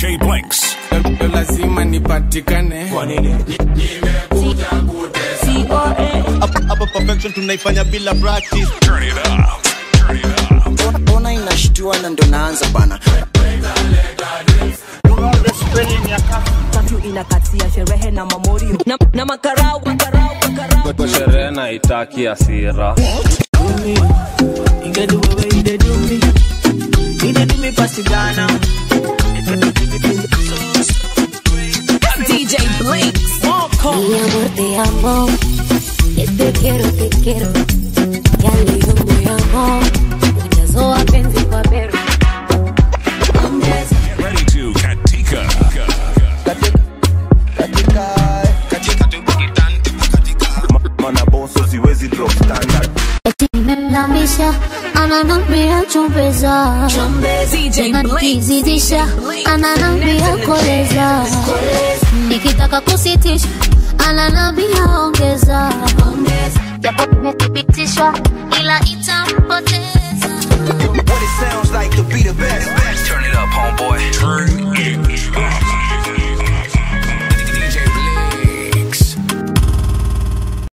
DJ Blinks. Lazima nipatikane. Kwa nini? Hapa perfection tunaifanya bila practice. Turn it up. Turn it up. Bona inashtua na ndo naanza bana. Tatu inakatia sherehe na mamorio na makarau. Kwa sherehe na itaki asira. Inga do way you do me. You do me pasigana. DJ Blinks. Mi amor, te amo. Te quiero. Ya leo muy amo. Ujazo wapenzi kwa beru. Ready to katika. Mana boso siwezi drop standard. Nimemlamisha, ananambia chumbeza. DJ Blinks. Nikizidisha, ananambia koleza. Nikitaka kusitisha, ananambia ongeza. Japo nimethibitisha, ila itampoteza. What it sounds like to be the best. Turn it up, homeboy. Turn it up.